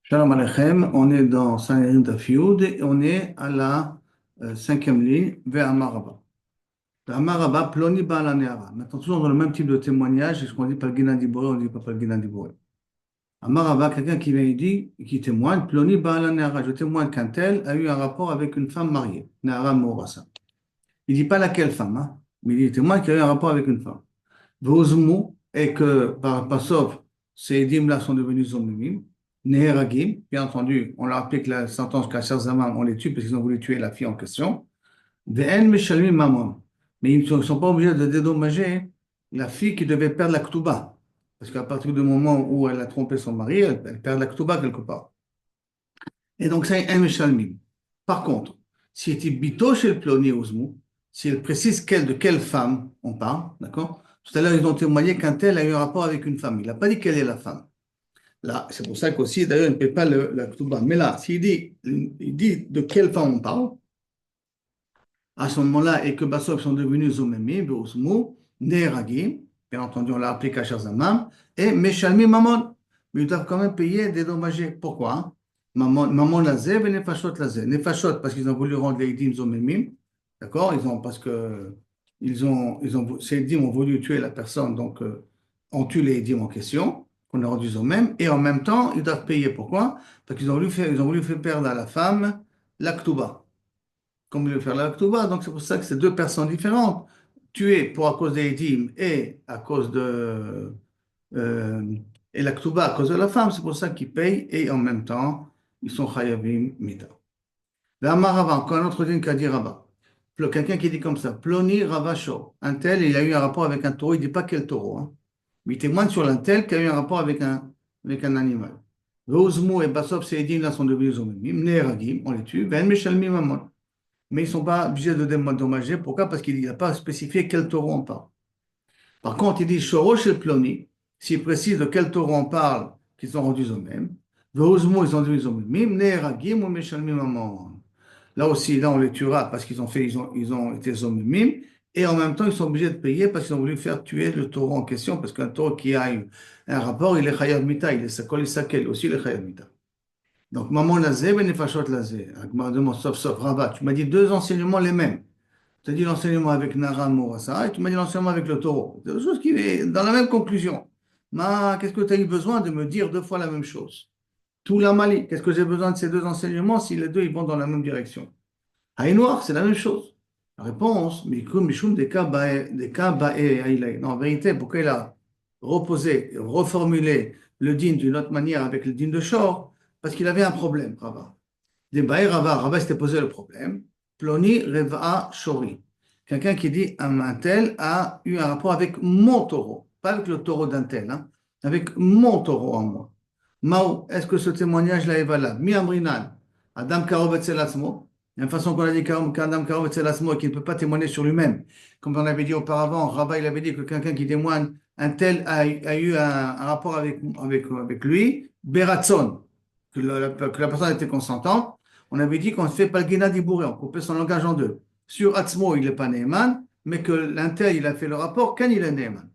Shalom Aleichem, on est dans Sanhedrin Daf Yud et on est à la cinquième ligne, vers Amaraba. Amaraba, Ploni Baal Hane'ara. Maintenant, toujours dans le même type de témoignage, est-ce qu'on dit Palgina Diboré, on dit pas Palgina Diboré. Amaraba, quelqu'un qui vient et dit, qui témoigne, Ploni Baal Hane'ara, je témoigne qu'un tel a eu un rapport avec une femme mariée, Ne'ara Morasa. Il dit pas laquelle femme, hein, mais il témoigne qu'il a eu un rapport avec une femme. Vozmu, et que par sauf, ces dîmes-là sont devenus zomimim. Neheragim, bien entendu, on leur applique la sentence qu'à Zaman, on les tue parce qu'ils ont voulu tuer la fille en question. Ve'en meshalmim mamon. Mais ils ne sont pas obligés de dédommager la fille qui devait perdre la ktuba. Parce qu'à partir du moment où elle a trompé son mari, elle perd la ktuba quelque part. Et donc, c'est un meshalmim. Par contre, si était bito chez le ploni ozmu, si elle précise de quelle femme on parle, d'accord? Tout à l'heure, ils ont témoigné qu'un tel a eu un rapport avec une femme. Il n'a pas dit quelle est la femme. Là, c'est pour ça qu'aussi, d'ailleurs, il ne paie pas la Ketouba. Mais là, il dit de quelle femme on parle, à ce moment-là, et que Bassov sont devenus Zomemi, Beosmou, Neheragim, bien entendu, on l'a appelé Kasher Zamam, et Meshalmi Mamon. Mais ils doivent quand même payer des dommages. Pourquoi? Mamon Lazé, et Nefashot Lazé. Nefashot, parce qu'ils ont voulu rendre les Idim Zomemim, d'accord? Parce que ces Idim ont voulu tuer la personne, donc on tue les Idim en question qu'on a rendu aux mêmes, et en même temps, ils doivent payer. Pourquoi? Parce ils ont voulu faire perdre à la femme l'Aktuba. Comme ils veulent faire l'Aktuba, donc c'est pour ça que c'est deux personnes différentes, tuées pour à cause des Edim et à cause euh, et l'Aktuba à cause de la femme, c'est pour ça qu'ils payent, et en même temps, ils sont Chayavim Mita. Rava, encore un autre din qu'a dit Rava. Quelqu'un qui dit comme ça, Ploni Ravasho, un tel, il a eu un rapport avec un taureau, il ne dit pas quel taureau, hein. Mais il témoigne sur l'un tel qui a eu un rapport avec un animal. Veuzmu et Basov Seidim là sont devenus Zomimim, Neheragim, on les tue, Ben Meshalmim Amon. Mais ils ne sont pas obligés de dédommager. Pourquoi? Parce qu'il n'a pas spécifié quel taureau on parle. Par contre, il dit Shorosh et Ploni, s'il précise de quel taureau on parle, qu'ils sont rendus aux mêmes. Veuzmu, ils sont devenus Zomimim, Neheragim ou Meshalmim Amon. Là aussi, là, on les tuera parce ils ont été zomimim, et en même temps, ils sont obligés de payer parce qu'ils ont voulu faire tuer le taureau en question, parce qu'un taureau qui a un rapport, il est chayav mita, il est sakol, il sakel, aussi il est chayav mita. Donc, maman lazé, ben nefashot lazé. Agmar demande, sauf, Rabat, tu m'as dit deux enseignements les mêmes. Tu as dit l'enseignement avec Nara Mourassa, et tu m'as dit l'enseignement avec le taureau. C'est deux choses qui est dans la même conclusion. Qu'est-ce que tu as eu besoin de me dire deux fois la même chose? Tout la Mali, qu'est-ce que j'ai besoin de ces deux enseignements si les deux ils vont dans la même direction? Noir, c'est la même chose. La réponse, Mishum des cas non, en vérité, pourquoi il a reformulé le din d'une autre manière avec le din de Shor? Parce qu'il avait un problème, Rava. Des Rava s'était posé le problème. Ploni Reva Shori. Quelqu'un qui dit un tel a eu un rapport avec mon taureau, pas avec le taureau d'un tel, hein, avec mon taureau en moi. Mao, est-ce que ce témoignage-là est valable? Mi Amrinan, Adam Karov Atzmo. Il y a une façon qu'on a dit qu'Adam Karov Atzmo et qui ne peut pas témoigner sur lui-même. Comme on avait dit auparavant, Rabat il avait dit que quelqu'un qui témoigne, un tel a eu un rapport avec lui, Beratson, que la personne était consentante. On avait dit qu'on ne fait pas le Gena Dibouré, on coupait son langage en deux. Sur Atzmo, il n'est pas Neeman, mais que l'intel, il a fait le rapport quand il est Neeman.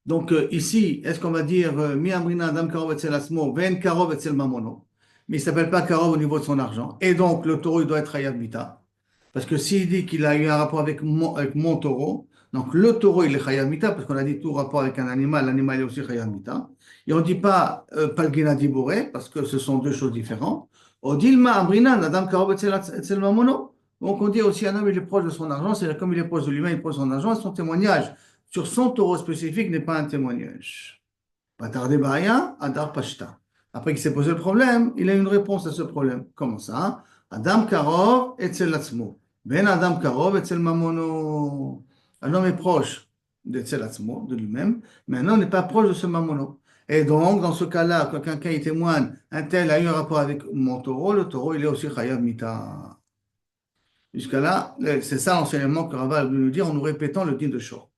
Donc ici, est-ce qu'on va dire Mi Amrina Adam Karov Etzel Asmo, Ven Karov Etzel Mamono, mais il ne s'appelle pas Karov au niveau de son argent. Et donc le taureau, il doit être Hayab Mita. Parce que s'il dit qu'il a eu un rapport avec mon taureau, donc le taureau, il est Hayab Mita, parce qu'on a dit tout rapport avec un animal, l'animal est aussi Hayab Mita. Et on ne dit pas Palgina Diboré, parce que ce sont deux choses différentes. On dit Ma Amrina Adam Karov Etzel Mamono. Donc on dit aussi un homme, il est proche de son argent, c'est comme il est proche de lui-même, il est proche de son argent, et son témoignage sur son taureau spécifique n'est pas un témoignage. Patarde Baya, Adar Pashta. Après qu'il s'est posé le problème, il a une réponse à ce problème. Comment ça? Adam Karov etzel Atzmo. Ben Adam Karov etzel Mamono. Un homme est proche d'etzel Atzmo, de lui-même, mais un homme n'est pas proche de ce Mamono. Et donc, dans ce cas-là, quand quelqu'un y témoigne, un tel a eu un rapport avec mon taureau, le taureau, il est aussi Chayav Mita. Jusqu'à là, c'est ça l'enseignement que Rava a voulu nous dire en nous répétant le din de Shor.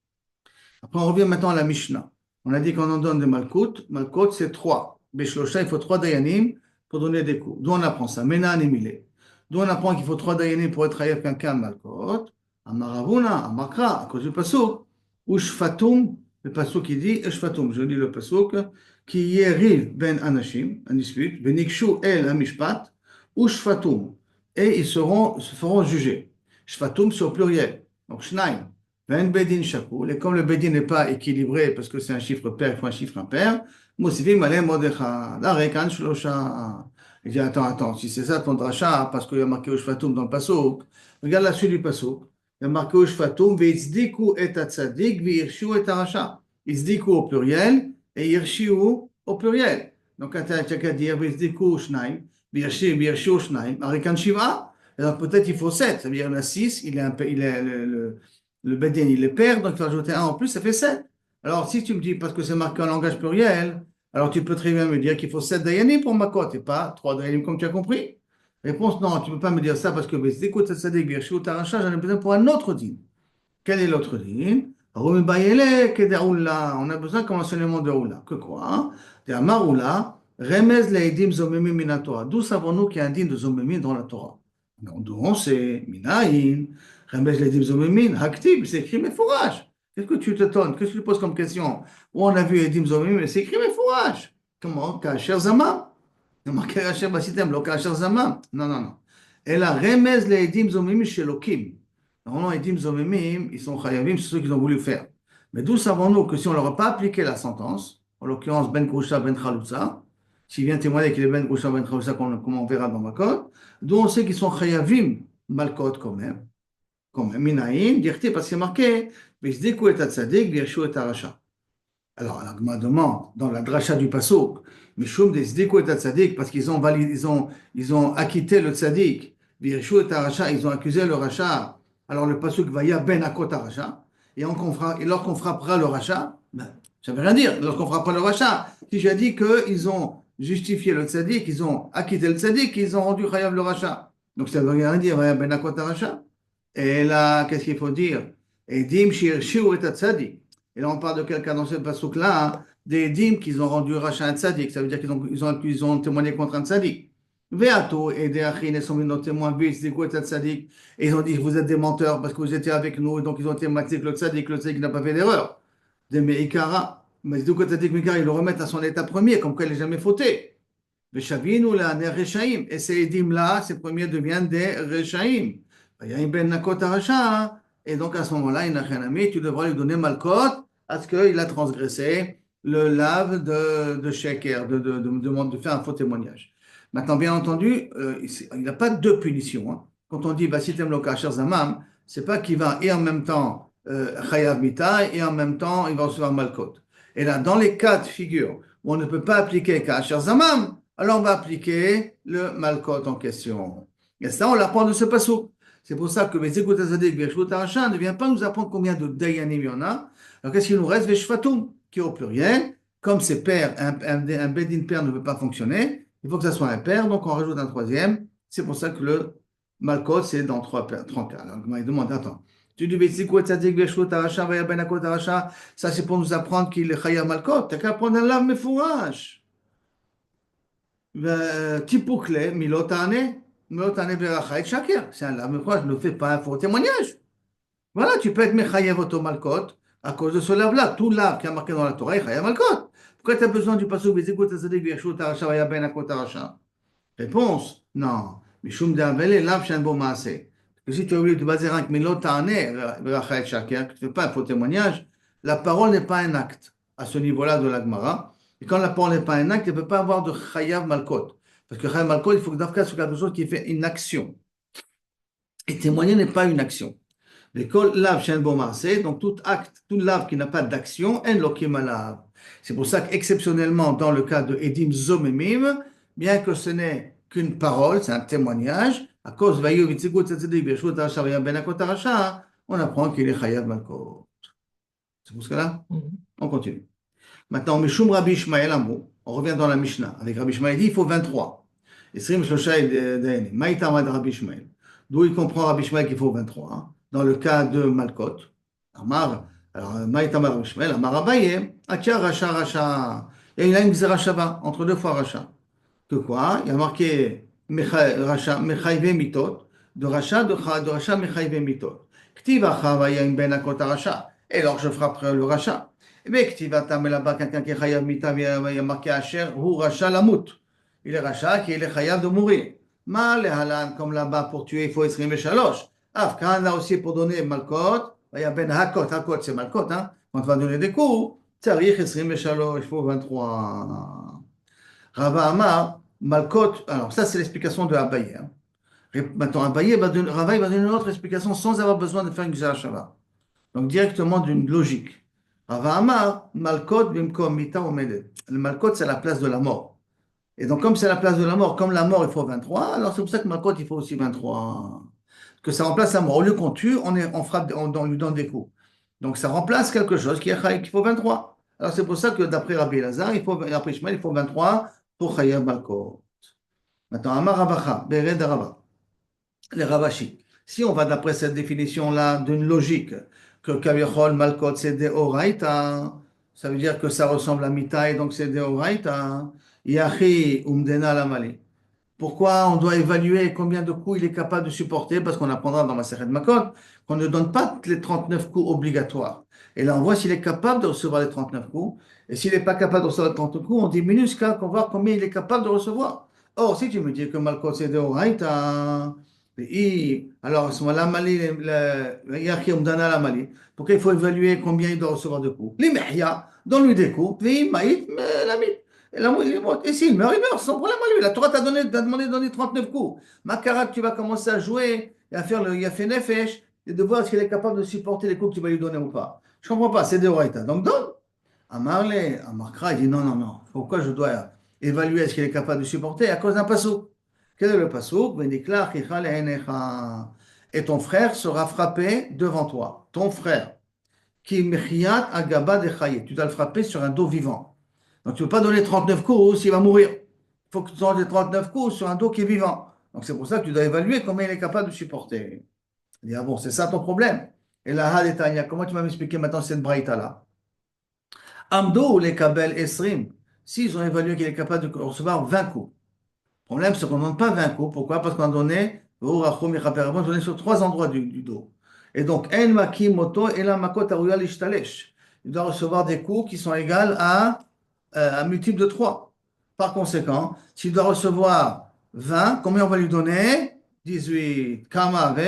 Après, on revient maintenant à la Mishnah. On a dit qu'on en donne des Malkout. Malkout, c'est trois. Beshlosha, il faut trois Dayanim pour donner des coups. D'où on apprend ça? Menan et Milé. D'où on apprend qu'il faut trois Dayanim pour être avec quelqu'un Malkout. Amaravuna, Amakra, à cause du Pasuk. Ou Shfatum, le Pasuk qui dit Shfatum. Je lis le Pasuk. qui yeriv ben anashim, un dispute, venikshu el hamishpat, ou shfatum, et se feront juger. Shfatum, c'est au pluriel, donc shnaim. Ben bedin shakul, et comme le bedin n'est pas équilibré parce que c'est un chiffre pair, il faut un chiffre impair, mosivim alem modecha, l'arekan shlosha. Il dit, attends, si c'est ça ton dracha, parce qu'il y a marqué Ushfatum dans le Passouk, regarde la suite du Passouk. Il y a marqué Ushfatum, ve'izdiku et atzadik, ve'irshiu et arasha. Izdiku au pluriel et irshiu au pluriel. Donc, quand tu as qu'à dire ve'izdiku shnaim, ve'irshiu shnaim, arikan shiva, alors peut-être il faut 7. Ça veut dire, il y en a 6, le bedin, il est pair, donc il faut ajouter un en plus, ça fait 7. Alors, si tu me dis, parce que c'est marqué en langage pluriel, alors tu peux très bien me dire qu'il faut 7 dayanim pour ma cote et pas 3 dayanim comme tu as compris. Réponse non, tu ne peux pas me dire ça parce que écoute, j'en ai besoin pour un autre dîme. Quel est l'autre dîme? On a besoin comme enseignement de Oula. Que quoi? De Amaroula, Remez leidim zomemim minatora. D'où savons-nous qu'il y a un dîme de zomemim dans la Torah? D'où on sait, minaïn, Remez leidim zomemim, haktib, c'est écrit mais fourrage. Qu'est-ce que tu t'étonnes? Qu'est-ce que tu poses comme question? Où on a vu Edim Zomim, mais c'est écrit mais fourrage. Comment? Kacher Zama. Il y a marqué Kacher Basitem, lo Kacher Zama. Non. Et la remez les Edim Zomim chez Lokim. Normalement, Edim Zomim, ils sont chayavim, c'est ceux qu'ils ont voulu faire. Mais d'où savons-nous que si on ne leur a pas appliqué la sentence, en l'occurrence Ben Koucha, Ben Khaloutza, s'il vient témoigner qu'il est Ben Koucha, Ben Khaloutza, comme on verra dans ma code, d'où on sait qu'ils sont chayavim, Malkot quand même. Comme Minaïn, dirti parce qu'il est marqué, Vizdiku et Tzadik, Virshu et Arasha. Alors, la Gemara demande, dans la dracha du Passouk, Mishum des Zdiku et Tzadik, parce qu'ils ont validé, ils ont acquitté le Tzadik, Virshu et Arasha, ils ont accusé le Racha. Alors, le Passouk va ya ben akot Arasha, et lorsqu'on frappera le Racha, ben, ça ne veut rien dire, lorsqu'on frappera le Racha, si j'ai dit qu'ils ont justifié le Tzadik, ils ont acquitté le Tzadik, ils ont rendu Chayav le Racha. Donc, ça ne veut rien dire, va ya ben akot Arasha. Et là, qu'est-ce qu'il faut dire? Edim shirshiu et tzadik. Et là, on parle de quelqu'un dans ce passouk-là, hein, des edim qu'ils ont rendu rachat un tzadik. Ça veut dire qu'ils ont témoigné contre un tzadik. Veato et des achin et sont venus nos témoins, c'est quoi tzadik? Et ils ont dit, vous êtes des menteurs parce que vous étiez avec nous. Et donc, ils ont témoigné que le tzadik n'a pas fait d'erreur. Des meikara. Mais du coup, tzadik meikara, ils le remettent à son état premier, comme quoi il n'est jamais fauté. Veshavinu la ner rechaim. Et ces edim-là, ces premiers deviennent des rechaim. Il y a une ben nakot aracha, et donc à ce moment-là, tu devras lui donner malkot à ce qu'il a transgressé le lave de sheker, de faire un faux témoignage. Maintenant, bien entendu, il n'a pas deux punitions. Hein. Quand on dit Basitem lo kasher zamam, c'est pas qu'il va et en même temps chayav mita et en même temps il va recevoir malkot. Et là, dans les cas de figure où on ne peut pas appliquer kasher zamam, alors on va appliquer le malkot en question. Et ça, on l'apprend de ce passage. C'est pour ça que Bezekut Azadik Veshvot Arasha ne vient pas nous apprendre combien de Dayanim il y en a. Alors qu'est-ce qu'il nous reste? Veshvatum, qui est au pluriel. Comme c'est pair, un Bedin pair ne peut pas fonctionner, il faut que ça soit un pair, donc on rajoute un troisième. C'est pour ça que le Malkot, c'est dans trois cas. Alors il demande, attends, tu dis Bezekut Azadik Veshvot Arasha, Vaya Benakot Arasha, ça c'est pour nous apprendre qu'il est Chaya Malkot. T'as qu'à prendre un lave mefourash. Tipoukle, Milotane. C'est un lave, mais quoi, je ne fais pas un faux témoignage. Voilà, tu peux être mechayev auto malkot à cause de ce lave-là. Tout lave qui a marqué dans la Torah est chayev malkot. Pourquoi tu as besoin du passage Bezekut Tzadik V'yashut Arasha Vaya Ben Akot Arasha? Réponse, non. Mishum de'avele lave shen bo maaseh. Parce que si tu as oublié de baser un milot ta'aneh v'rachayet shaker, que tu ne fais pas un faux témoignage, la parole n'est pas un acte à ce niveau-là de la Gemara. Et quand la parole n'est pas un acte, il ne peut pas avoir de chayav malkot. Parce que chayav malkot, il faut que dans ce cas, ce soit quelque chose qui fait une action. Et témoigner n'est pas une action. L'école lave chez un bon marseille, donc tout acte, tout lave qui n'a pas d'action, en lokim alav. C'est pour ça qu'exceptionnellement, dans le cas de Edim Zomemim, bien que ce n'est qu'une parole, c'est un témoignage, à cause de on apprend qu'il est chayav malkot. C'est pour ce cas-là? On continue. Maintenant, Mishum Rabbi Ishmael Amou, on revient dans la Mishnah. Avec Rabbi Ishmael, il dit il faut 23. Esrim Shlosha Dayanim. Maïtamad Rabbi Ishmael. D'où il comprend Rabbi Ishmael qu'il faut 23. Hein. Dans le cas de Malkot, Amar, alors Maïtamad Rabbi Ishmael, Amar Abaye, Atia Racha Racha. Et il a une Zerachava, entre deux fois Racha. Que quoi? Il y a marqué Racha Mechayve Mitot, de Racha Mechayve Mitot. Ktiv Achava Yaim Ben Akot Racha. Et alors je frapperai le Racha. Mais qui va t'amener là-bas, quelqu'un qui est chayav mita, il y a marqué Asher, ou racha lamut. Il est racha, qui est chayav de mourir. Mal et halan, comme là-bas, pour tuer, il faut esrimer shalosh. Quand là aussi pour donner malkot, il y a ben hakot, hakot c'est malkot, hein. Quand on va donner des coups, tzarich esrimer shalosh, il faut 23. Rava Amar, malkot, alors ça c'est l'explication de Abaye, hein. Maintenant, Rava il va donner une autre explication sans avoir besoin de faire une Gzera Shava. Donc directement d'une logique. Rava Amar, Malkot bimkom mita omedet. Le Malkot, c'est la place de la mort. Et donc, comme c'est la place de la mort, comme la mort, il faut 23, alors c'est pour ça que Malkot, il faut aussi 23. Que ça remplace la mort. Au lieu qu'on tue, on frappe, on lui donne des coups. Donc, ça remplace quelque chose qui est chayav, qu'il faut 23. Alors, c'est pour ça que d'après Rabbi Lazare, après Ishmael, il faut 23 pour chayav Malkot. Maintenant, Amar Ravacha, Bered Rava, les Ravashi. Si on va d'après cette définition-là d'une logique, que Kavichol Malkot c'est de Oraita, ça veut dire que ça ressemble à Mita et donc c'est de Oraita. Yachi Umdena Lamali. Pourquoi on doit évaluer combien de coups il est capable de supporter? Parce qu'on apprendra dans ma série de Makot qu'on ne donne pas les 39 coups obligatoires. Et là, on voit s'il est capable de recevoir les 39 coups. Et s'il n'est pas capable de recevoir les 39 coups, on diminue jusqu'à qu'on voit combien il est capable de recevoir. Or, si tu me dis que Malkot c'est de Oraita, alors à ce moment-là, pourquoi il faut évaluer combien il doit recevoir de coups? L'imehya, donne-lui des coups, et s'il meurt, il meurt, sans problème à lui. La Torah t'a demandé de donner 39 coups. Makarat, tu vas commencer à jouer et à faire le Yafé Nefesh et de voir s'il est capable de supporter les coups que tu vas lui donner ou pas. Je ne comprends pas, c'est de Horaïta. Donc donne. Amarkra, il dit non, non, non. Pourquoi je dois évaluer est-ce qu'il est capable de supporter? À cause d'un pasouk. Quel est le pasouk? Et ton frère sera frappé devant toi. Ton frère. Qui mechiyat agaba de chaye. Tu dois le frapper sur un dos vivant. Donc tu ne peux pas donner 39 coups s'il va mourir. Il faut que tu donnes les 39 coups sur un dos qui est vivant. Donc c'est pour ça que tu dois évaluer combien il est capable de supporter. Il dit, ah bon, c'est ça ton problème. Et là, Hadetania, comment tu vas m'expliquer maintenant cette braïta-là? Amdo les kabel esrim. S'ils ont évalué qu'il est capable de recevoir 20 coups. Le problème, c'est qu'on ne donne pas 20 coups. Pourquoi? Parce qu'on a donné, on a donné sur 3 endroits du dos. Et donc, en maki moto et la makot aruya lishtalesh. Il doit recevoir des coups qui sont égaux à un multiple de 3. Par conséquent, s'il doit recevoir 20, combien on va lui donner? 18. Kamave,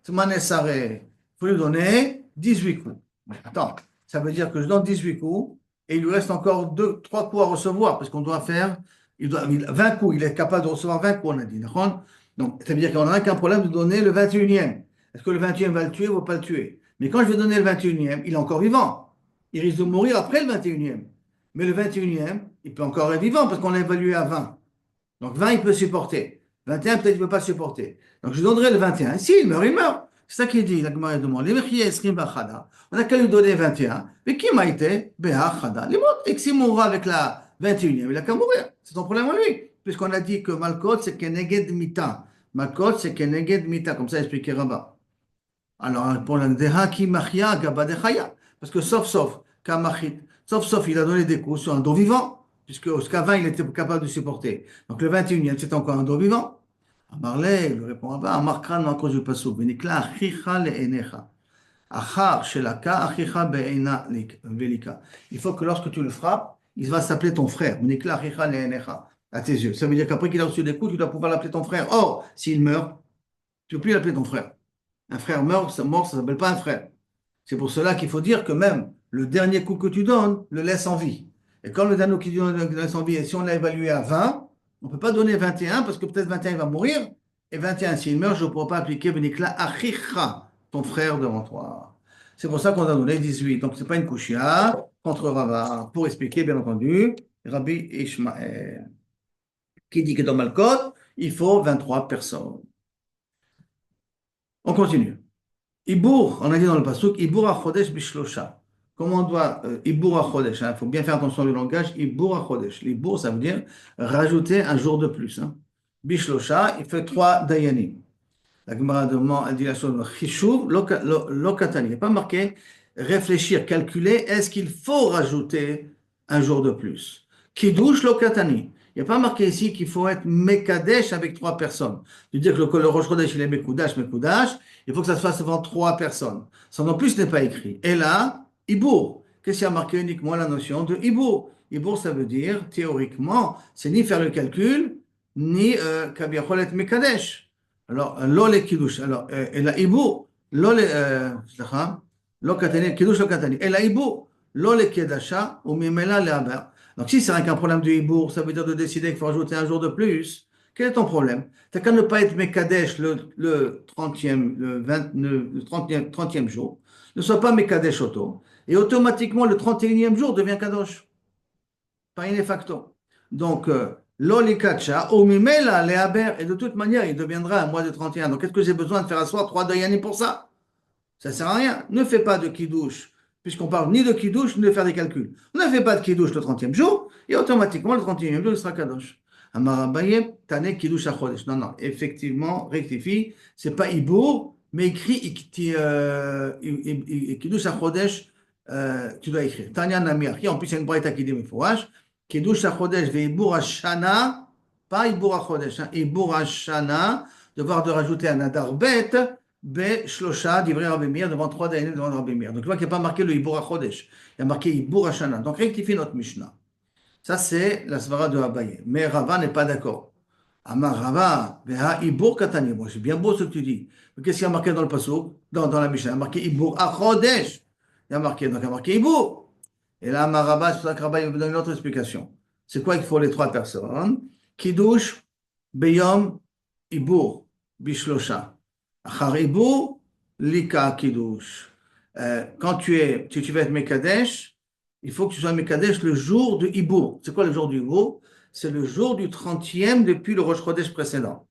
Tmanesare. Il faut lui donner 18 coups. Attends, ça veut dire que je donne 18 coups et il lui reste encore 3 coups à recevoir parce qu'on doit faire 20 coups. Il est capable de recevoir 20 coups, on a dit. D'accord? Donc, ça veut dire qu'on n'a qu'un problème de donner le 21e. Est-ce que le 21e va le tuer ou va pas le tuer? Mais quand je vais donner le 21e, il est encore vivant. Il risque de mourir après le 21e. Mais le 21e, il peut encore être vivant parce qu'on l'a évalué à 20. Donc 20, il peut supporter. 21, peut-être qu'il ne peut pas supporter. Donc je donnerai le 21. Si il meurt, il meurt. C'est ça qu'il dit, la Gemara demande. On n'a qu'à lui donner 21. Mais qui m'a été? Et que s'il mourra avec la 21e, il n'a qu'à mourir. C'est ton problème à lui. Puisqu'on a dit que Malkot, c'est Keneged Mita. Malkot, c'est Keneged Mita. Comme ça, expliqué Rabat. Alors, pour la Deha qui machia, Gaba Dechaya. Parce que sauf, Kamachit. Sauf, il a donné des coups sur un dos vivant, puisque jusqu'à 20, il était capable de supporter. Donc le 21e, c'est encore un dos vivant. Amarle, il répond à Amarkran, à cause du passou. Benikla, achicha le'enecha. Achar, shelaka, achicha be'ena velika. Il faut que lorsque tu le frappes, il va s'appeler ton frère. Benikla, achicha le'enecha. À tes yeux. Ça veut dire qu'après qu'il a reçu des coups, tu dois pouvoir l'appeler ton frère. Or, s'il meurt, tu ne peux plus l'appeler ton frère. Un frère meurt, ça ne s'appelle pas un frère. C'est pour cela qu'il faut dire que même le dernier coup que tu donnes le laisse en vie. Et quand le dernier coup que tu donnes le laisse en vie, et si on l'a évalué à 20, on ne peut pas donner 21 parce que peut-être 21 il va mourir. Et 21, s'il meurt, je ne pourrai pas appliquer Benikla Achicha, ton frère devant toi. C'est pour ça qu'on a donné 18. Donc ce n'est pas une kushia contre Rava. Pour expliquer, bien entendu, Rabbi Ishmael, qui dit que dans Malkot, il faut 23 personnes. On continue. Ibour, on a dit dans le pasuk, Ibour achodesh bishlosha. Comment on doit, Ibour achodesh, il faut bien faire attention au langage, Ibour achodesh. L'ibour, ça veut dire rajouter un jour de plus. Hein. Bishlosha, il fait 3 dayanim. La Gemara demande, elle dit la chose, Chishuv, lokatani. Il n'est pas marqué réfléchir, calculer, est-ce qu'il faut rajouter un jour de plus? Kiddush lokatani. Il n'y a pas marqué ici qu'il faut être Mekadesh avec 3 personnes. Tu dis que le Rosh Chodesh, il est Mekoudash, il faut que ça se fasse devant 3 personnes. Ça non plus n'est pas écrit. Et là, Ibour. Qu'est-ce qui a marqué uniquement la notion de Ibour? Ibour, ça veut dire, théoriquement, c'est ni faire le calcul, ni Kabiachol et Mekadesh. Alors, lo le Kiddush. Alors, et la Ibour, lo le, סליחה, lo Katani, Kiddush lo Katani. Et la Ibour, lo le Kedasha, ou Mimela le Haber. Donc, si c'est rien qu'un problème de Ibour, ça veut dire de décider qu'il faut rajouter un jour de plus. Quel est ton problème? T'as qu'à ne pas être Mekadesh le 30e, le 30e jour. Ne sois pas Mekadesh Auto. Et automatiquement, le 31e jour devient Kadosh. Par in facto. Donc, l'olikacha, omimela, le haber, et de toute manière, il deviendra un mois de 31. Donc, qu'est-ce que j'ai besoin de faire asseoir 3 dayanim pour ça? Ça ne sert à rien. Ne fais pas de kidouche, puisqu'on parle ni de kidouche, ni de faire des calculs. Ne fais pas de kidouche le 30e jour, et automatiquement, le 31e jour, il sera Kadosh. Amarabaye, tane kidouche à chodesh. Non, non, effectivement, rectifie, c'est pas ibour, mais écrit kidouche à chodesh, tu dois écrire. Tanya Namir, en plus, il y a une braïta qui dit Mefouach, kidouche à chodesh, ve ibour à shana, pas ibour à chodesh, hein, ibour à shana, devoir de rajouter un adar bête, Shlosha, d'ivrei Rabbi Meir, devant 3 dayanim devant Rabbi Meir. Donc, tu vois qu'il n'y a pas marqué le Ibour HaChodesh. Il y a marqué Ibour HaShana. Donc, rectifie notre Mishnah. Ça, c'est la svara de Abaye. Mais Rava n'est pas d'accord. Amar Rava, Veha Ibour Katani. Moi, c'est bien beau ce que tu dis. Mais qu'est-ce qu'il y a marqué dans le Passouk, dans la Mishnah? Il y a marqué Ibour HaChodesh. Il y a marqué, donc, il y a marqué Ibour. Et là, Amar Rava, c'est pour ça que Rava, il vous donne une autre explication. C'est quoi qu'il faut les 3 personnes? Kiddush, Beyom, Ibour, Bishlosha. Haribou, Lika Kiddush. Quand tu vas être Mekadesh, il faut que tu sois Mekadesh le jour de Ibour. C'est quoi le jour du Ibour? C'est le jour du 30e depuis le Rosh Chodesh précédent.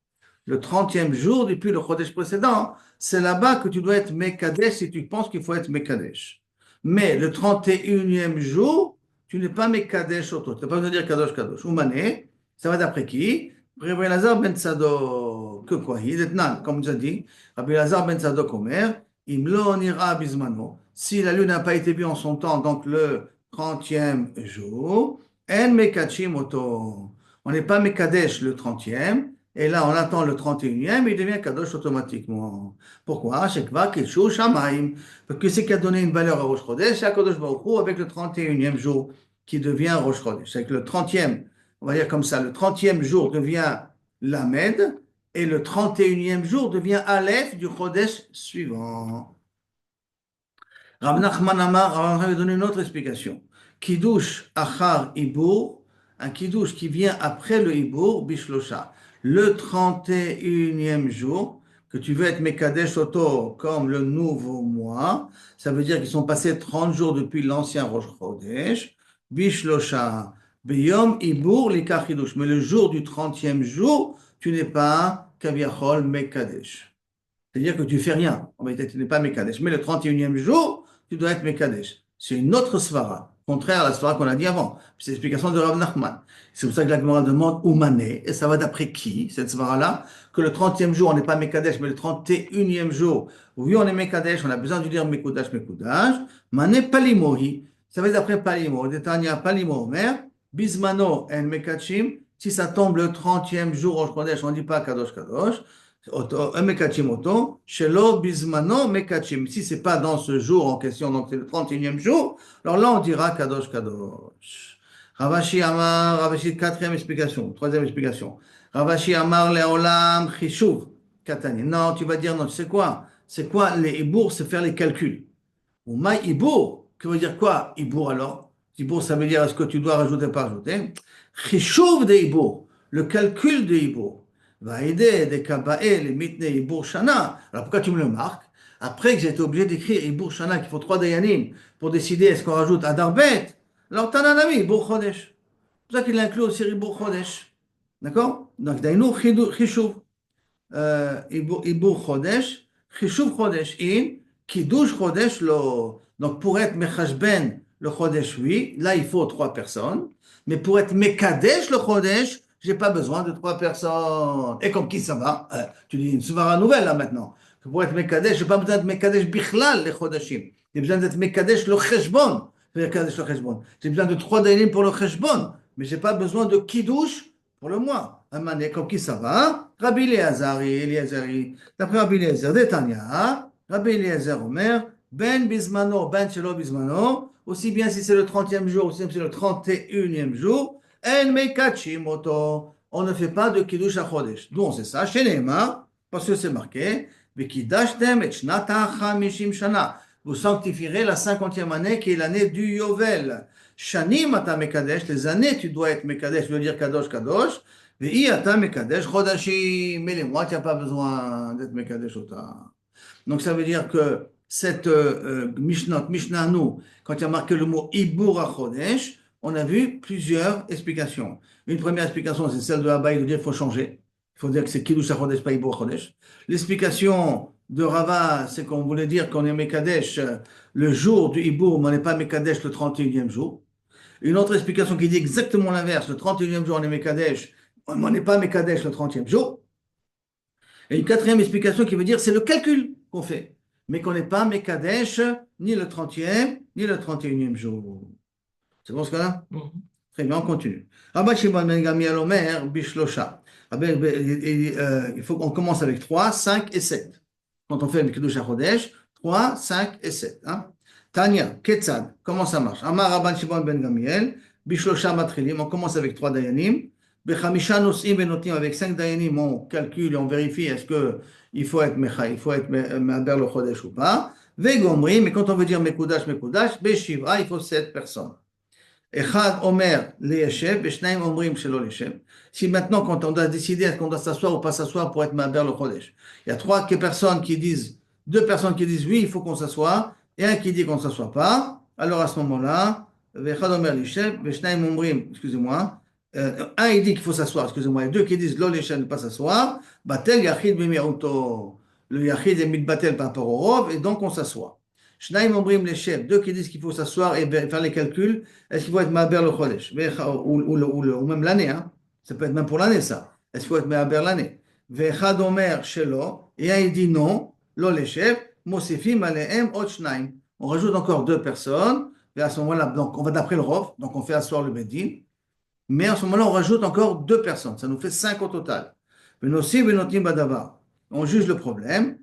Le 30e jour depuis le Chodesh précédent, c'est là-bas que tu dois être Mekadesh si tu penses qu'il faut être Mekadesh. Mais le 31e jour, tu n'es pas Mekadesh auto. Tu n'as pas besoin de dire Kadosh Kadosh. Oumané, ça va d'après qui? Rabbi Elazar ben Tzadok, que quoi? Il est nan, comme on a dit. Rabbi Elazar ben Tzadok Omer, Imlo nira bismano. Si la lune n'a pas été vue en son temps, donc le 30e jour, en mekachim oto. On n'est pas mekadesh le 30e, et là on attend le 31e, il devient kadosh automatiquement. Pourquoi? Shekva keshu shamaim. Parce que c'est qui a donné une valeur à Rosh Chodesh, c'est à Kadosh Baruch Hu avec le 31e jour qui devient Rosh Chodesh. C'est que le 30e, on va dire comme ça, le 30e jour devient Lamed, et le 31e jour devient Aleph du Chodesh suivant. Rav Nachman Amar, Rav Nachman a donné une autre explication. Kiddush Achar Ibour, un Kiddush qui vient après le Ibour, Bishlosha. Le 31e jour, que tu veux être Mekadesh Oto comme le nouveau mois, ça veut dire qu'ils sont passés 30 jours depuis l'ancien Rosh Chodesh, Bishlosha. Beyom Ibour Likach Kiddush. Mais le jour du 30e jour, tu n'es pas Kaviachol Mekadesh. C'est-à-dire que tu fais rien. En vérité, tu n'es pas Mekadesh. Mais le 31e jour, tu dois être Mekadesh. C'est une autre svara, contraire à la svara qu'on a dit avant. C'est l'explication de Rav Nachman. C'est pour ça que la Gemara demande Oumané, et ça va d'après qui, cette svara-là, que le 30e jour, on n'est pas Mekadesh, mais le 31e jour, oui, on est Mekadesh, on a besoin de dire Mekudash, Mekudash. Mané Palimohi, ça va d'après Palimo, Detania Palimo Omer, Bismano en Mekachim, si ça tombe le 30e jour au Chodesh, on ne dit pas Kadosh Kadosh. Mekachim Oto, Shelo Bismano Mekachim. Si ce n'est pas dans ce jour en question, donc c'est le 31e jour, alors là on dira Kadosh Kadosh. Ravashi Amar, Ravashi, quatrième explication, troisième explication. Ravashi Amar Leolam Chishuv Katani. Non, tu vas dire, non, tu sais quoi? C'est quoi les Ibour? C'est faire les calculs. Ou Ma Ibour, que veut dire quoi Ibour alors? Ibour, ça veut dire est-ce que tu dois rajouter, pas rajouter? Chishuv de Ibour, le calcul de Ibour. Va aider des kabaé, les mitne Ibour Shana. Alors pourquoi tu me le marques? Après que j'ai été obligé d'écrire Ibour Shana, qu'il faut 3 dayanim pour décider est-ce qu'on rajoute Adar Bet, alors Tananami, Ibour Chodesh. C'est pour ça qu'il inclut aussi Ibour Chodesh. D'accord? Donc, Dainu Chishuv. Ibour Chodesh, Chishuv Chodesh in, Kiddush Chodesh lo. Donc, pour être Mechashben le Chodesh, oui, là, il faut 3 personnes. Mais pour être Mekadesh le Chodesh, j'ai pas besoin de 3 personnes. Et comme qui ça va? Tu dis une svara nouvelle là maintenant. Pour être Mekadesh, j'ai pas besoin de Mekadesh Bichlal les Chodeshim. J'ai besoin d'être Mekadesh le Cheshbon. J'ai besoin de 3 dayanim pour le Cheshbon. Mais j'ai pas besoin de Kiddush pour le mois. Amané, comme qui ça va? Rabbi Eliezer. D'après Rabbi Eliezer, Detania, Rabbi Eliezer Omer, Ben Bismano, Ben Shelo Bismano, aussi bien si c'est le 30e jour, aussi bien si c'est le 31e jour, en mekachim oto. On ne fait pas de Kiddush HaChodesh. D'où on sait ça? Chez Neymar, parce que c'est marqué, V'kidashtem et shnata chamishim shana. Vous sanctifierez la 50e année qui est l'année du Yovel. Shanim ata mekadesh, les années tu dois être mekadesh, je veux dire kadosh kadosh. Ve'i ata mekadesh chodashim. Mais les mois, tu n'as pas besoin d'être mekadesh ota. Donc ça veut dire que cette Mishnah, nous, quand il y a marqué le mot Ibur HaChodesh, on a vu plusieurs explications. Une première explication, c'est celle de Abaye de dire qu'il faut changer. Il faut dire que c'est Kiddush HaChodesh, pas Ibur HaChodesh. L'explication de Rava, c'est qu'on voulait dire qu'on est Mekadesh le jour du Ibur, mais on n'est pas Mekadesh le 31e jour. Une autre explication qui dit exactement l'inverse. Le 31e jour, on est Mekadesh, mais on n'est pas Mekadesh le 30e jour. Et une quatrième explication qui veut dire c'est le calcul qu'on fait, mais qu'on n'est pas Mekadesh ni le 30e ni le 31e jour. C'est bon ce cas-là? Très bien, on continue. Rabbi Shimon ben Gamliel Omer Bishlosha. Il faut qu'on commence avec 3, 5 et 7. Quand on fait le Kiddush HaChodesh, 3, 5 et 7. Hein? Tanya, Ketzad, comment ça marche? Amar Rabbi Shimon ben Gamliel, Bishlosha Matrilim, on commence avec 3 Dayanim. Bechamisha Nosim Benotim, avec 5 Dayanim, on calcule et on vérifie est-ce qu'il faut être Mecha, il faut être Me'aber le Chodesh ou pas. Vegomri, mais quand on veut dire Mekudash, Beshivra, il faut 7 personnes. Echad Omer Leyeshev, Beshnaim Omrim Shelo Leyeshev. Si maintenant, quand on doit décider est-ce qu'on doit s'asseoir ou pas s'asseoir pour être Me'aber le Chodesh, il y a 3 personnes qui disent, 2 personnes qui disent oui, il faut qu'on s'assoie, et un qui dit qu'on ne s'assoit pas, alors à ce moment-là, Echad Omer Leyeshev, Beshnaim Omrim, excusez-moi, un il dit qu'il faut s'asseoir, excusez-moi, et 2 qui disent Lo Leyeshev ne pas s'asseoir, Batel Yachid Bimiauto. Le Yachid est mitbatel par rapport au Rov, et donc on s'assoit. Shnaim Omrim Leshev, 2 qui disent qu'il faut s'asseoir et faire les calculs, est-ce qu'il faut être Ma'aber le Chodesh, ou même l'année, hein? Ça peut être même pour l'année ça, est-ce qu'il faut être Ma'aber l'année? Ve'echad Omer Shelo, et un il dit non, Lo Leshev, Mosefim Alehem Ot Shnaim. On rajoute encore 2 personnes, et à ce moment-là, donc on va d'après le Rov, donc on fait asseoir le Bedin. Mais en ce moment-là, on rajoute encore 2 personnes. Ça nous fait 5 au total. On juge le problème.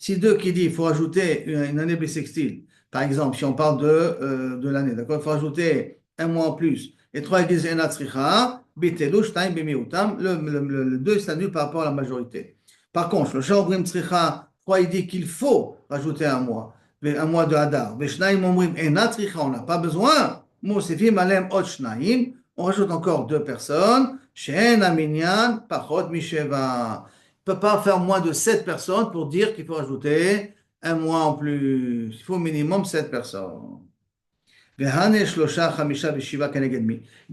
Si 2 qui dit qu'il faut rajouter une année bissextile, par exemple, si on parle de l'année, d'accord, il faut rajouter un mois en plus. Et 3 qui disent le 2 s'annule par rapport à la majorité. Par contre, le 3 il dit qu'il faut rajouter un mois de Hadar. On n'a pas besoin. On rajoute encore 2 personnes. She'en aminyan pachot misheva. Il ne peut pas faire moins de 7 personnes pour dire qu'il faut rajouter un mois en plus. Il faut au minimum 7 personnes. D'où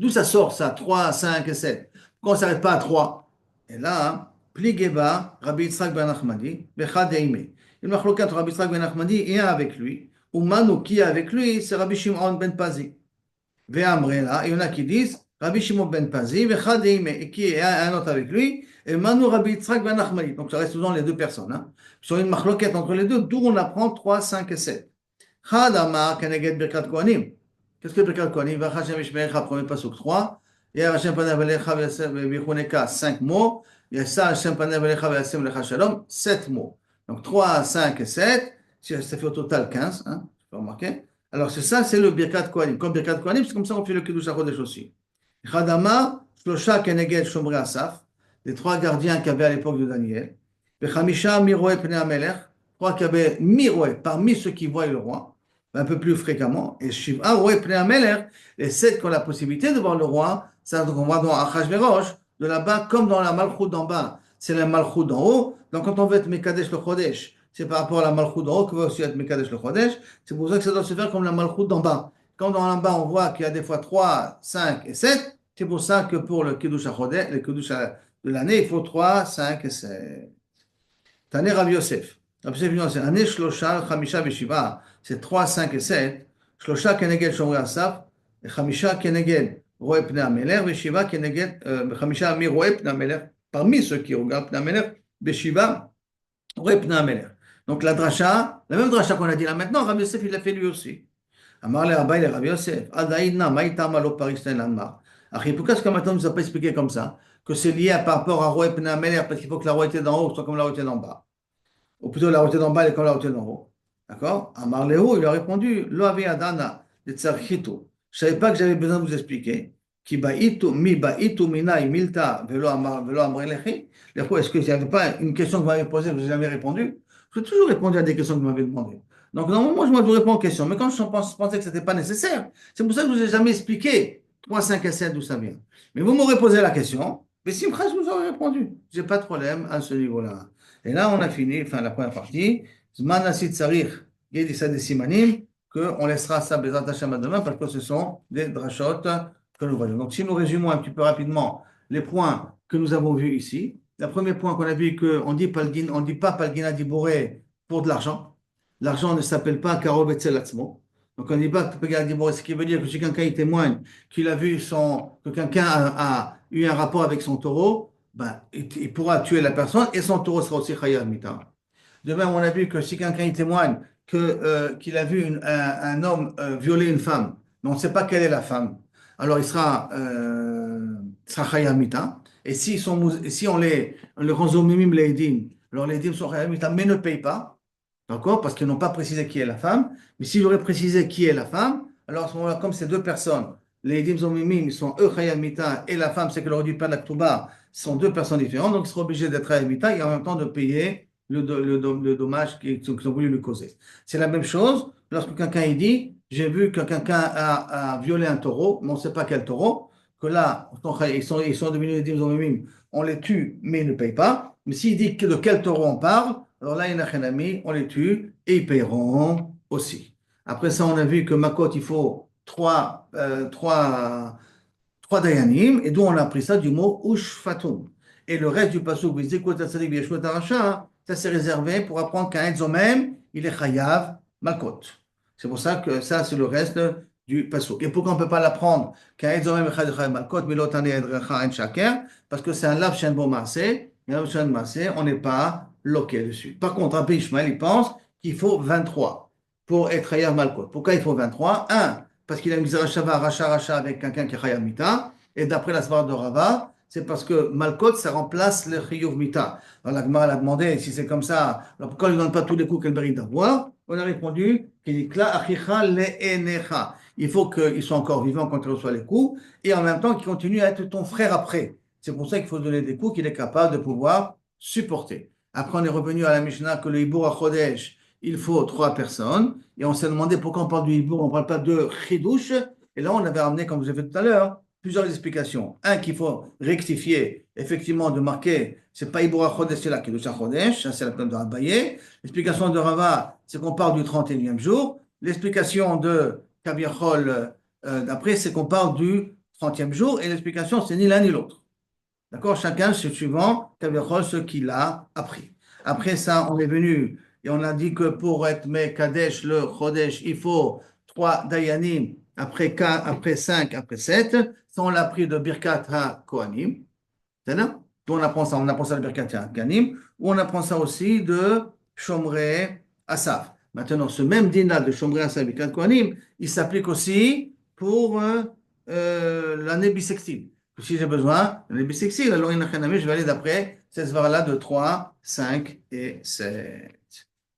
ça sort ça? 3, 5 et 7. Pourquoi on ne s'arrête pas à 3? Et là, Pligeba, Rabbi Yitzhak ben Achmadi, Bechad Eime. Il m'a entre Rabbi Yitzhak ben Achmadi et un avec lui. Ou Manu qui est avec lui, c'est Rabbi Shimon ben Pazi. Ve'amrela, il y en a qui disent Rabbi Shimon ben Pazi, Bechad Eime, et qui est un autre avec lui, et Manu Rabbi Yitzhak ben Achmadi. Donc ça reste souvent les 2 personnes. Hein. Sur une machloquette entre les deux, d'où on apprend 3, 5 et 7. Chad Amar Keneged Birkat Kohanim. Qu'est-ce que Birkat Kohanim? Vachashem Ishmerecha, premier pasuk 3. Yah Hashem Panav Elecha V'Choneka, 5 mots. Yassa Hashem Panav Elecha V'Yasem Lecha Shalom, 7 mots. Donc 3, 5 et 7, ça fait au total 15, hein, tu peux remarquer. Alors c'est ça, c'est le Birkat Kohanim. Comme Birkat Kohanim, c'est comme ça qu'on fait le Kiddush HaChodesh aussi. Chad Amar, Shlosha Keneged Shomrei Asaf, les 3 gardiens qu'il y avait à l'époque de Daniel. V'Chamisha Miroé Pnei HaMelech, 3 qui avaient Miroé, parmi ceux qui voient le roi, un peu plus fréquemment. Et Shiva, Roé Pnei HaMelech, les 7 qui ont la possibilité de voir le roi, ça on voit dans Achashverosh, de là-bas, comme dans la Malchut d'en bas, c'est la Malchut d'en haut. Donc quand on veut être Mekadesh le Chodesh, c'est par rapport à la Malchut d'en haut qu'on veut aussi être Mekadesh le Chodesh. C'est pour ça que ça doit se faire comme la Malchut d'en bas. Quand dans en bas, on voit qu'il y a des fois 3, 5 et 7, c'est pour ça que pour le Kiddush HaChodesh, le Kiddush de l'année, il faut 3, 5 et 7. Taner Rav Yosef. Rav Yosef, c'est année Shlosha, Chamisha, Veshiva. C'est 3, 5 et 7. Shlosha Keneged Shomrei Asaf, et Chamisha Keneged Roé Pnei HaMelech, Veshiva Keneged, Chamisha Amir Roé Pnei HaMelech, parmi ceux qui regardent Pnei HaMelech, Veshiva Roé Pnei HaMelech. Donc la dracha, la même dracha qu'on a dit là maintenant, Rav Yosef il l'a fait lui aussi. Amar le Abaye le Rav Yosef, Adaïdna, Maïtama lo Paristain Lanmar. Pourquoi est-ce que maintenant on ne nous a pas expliqué comme ça, que c'est lié par rapport à Roé Pnei HaMelech, parce qu'il faut que la royauté d'en haut soit comme la royauté d'en bas. Ou plutôt la royauté d'en bas, elle est comme la royauté d'en haut. D'accord? Amar Léo, il lui a répondu, Lo avi adana, de tsarchito. Je ne savais pas que j'avais besoin de vous expliquer. Ki ba'itu, mi ba'itu minai milta, velo amar lechi. Est-ce que il n'y avait pas une question que vous m'avez posée, que vous n'avez jamais répondu? Je vais toujours répondre à des questions que vous m'avez demandées. Donc, normalement, je vous réponds aux questions. Mais quand pensais que ce n'était pas nécessaire, c'est pour ça que je ne vous ai jamais expliqué 3, 5 et 7 d'où ça vient. Mais vous m'aurez posé la question. Mais si je vous aurais répondu. Je n'ai pas de problème à ce niveau-là. Et là, on a fini, enfin, la première partie. Zman Hasid Sarich, Yedissa des Simanim, qu'on laissera ça Bezat Hashem à demain parce que ce sont des drashot que nous voyons. Donc, si nous résumons un petit peu rapidement les points que nous avons vus ici, le premier point qu'on a vu, qu'on dit on dit pas Palgina Dibouré pour de l'argent. L'argent ne s'appelle pas Karo Betzel Atzmo. Donc, on ne dit pas Palgina Dibouré, ce qui veut dire que si quelqu'un il témoigne qu'il a vu que quelqu'un a eu un rapport avec son taureau, ben, il pourra tuer la personne et son taureau sera aussi Chayav Mita. De même, on a vu que si quelqu'un témoigne qu'il a vu un homme violer une femme, mais on ne sait pas quelle est la femme, alors il sera Chayam Mita. Et si on les rend Zomimim Leidim, alors les Leidim sont Chayam Mita, mais ne payent pas, d'accord? Parce qu'ils n'ont pas précisé qui est la femme. Mais s'ils auraient précisé qui est la femme, alors à ce moment-là, comme ces deux personnes, les Leidim Zomimim, ils sont eux Chayam Mita, et la femme, c'est qu'elle aurait dû perdre la Ktuba, sont deux personnes différentes, donc ils seront obligés d'être Chayam Mita et en même temps de payer le dommage qu'ils ont voulu lui causer. C'est la même chose lorsque quelqu'un il dit, j'ai vu que quelqu'un a violé un taureau, mais on ne sait pas quel taureau, que là, ils sont devenus des dîmes, on les tue, mais ils ne payent pas. Mais s'il dit de quel taureau on parle, alors là, il y en a un ami, on les tue et ils paieront aussi. Après ça, on a vu que Makot, il faut trois dayanim, et d'où on a appris ça du mot ushfatum. Et le reste du pasuk, ça c'est réservé pour apprendre qu'un etzomem, il est chayav makot. C'est pour ça que ça, c'est le reste du pasuk. Et pourquoi on ne peut pas l'apprendre qu'un etzomem est chayav makot, mais l'autre année edrecha en shaker? Parce que c'est un lav shen bo maaseh, et un lav shen maaseh, on n'est pas loqué dessus. Par contre, Rabbi Ishmael, il pense qu'il faut 23 pour être chayav makot. Pourquoi il faut 23? Un, parce qu'il a mis Rachava, Racha avec quelqu'un qui est Chayam Mita. Et d'après la svara de Rava, c'est parce que Malkot, ça remplace le Chiyuv Mita. Alors la Gemara a demandé si c'est comme ça, alors pourquoi il ne donne pas tous les coups qu'elle mérite d'avoir? On a répondu qu'il dit Kla achicha le'enecha. Il faut qu'il soit encore vivant quand il reçoit les coups et en même temps qu'il continue à être ton frère après. C'est pour ça qu'il faut donner des coups qu'il est capable de pouvoir supporter. Après, on est revenu à la Mishnah que le Hibour à Chodesh, il faut 3 personnes. Et on s'est demandé pourquoi on parle du Hibour, on ne parle pas de Chidouche. Et là, on avait ramené, comme vous avez fait tout à l'heure, plusieurs explications. Un, qu'il faut rectifier, effectivement, de marquer, c'est pas Hibour à Chodesh, c'est là, Kiddush à Chodesh, ça c'est la peine de Rabaye. L'explication de Rava, c'est qu'on parle du 31e jour. L'explication de Kaviachol, d'après, c'est qu'on parle du 30e jour. Et l'explication, c'est ni l'un ni l'autre. D'accord? Chacun, c'est suivant ce qu'il a appris. Après ça, on est venu et on a dit que pour être Kadesh, le Chodesh, il faut 3 Dayanim, après 5, après 7. Ça, on l'a pris de Birkat HaKohanim. C'est ça? On apprend ça de Birkat HaKohanim. Ou on apprend ça aussi de Shomrei Asaf. Maintenant, ce même dîner de Shomrei Asaf Birkat Kohanim, il s'applique aussi pour l'année bissextile. Si j'ai besoin l'année bissextile, alors je vais aller d'après cette svara-là de 3, 5 et 7.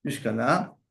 Jusqu'à là.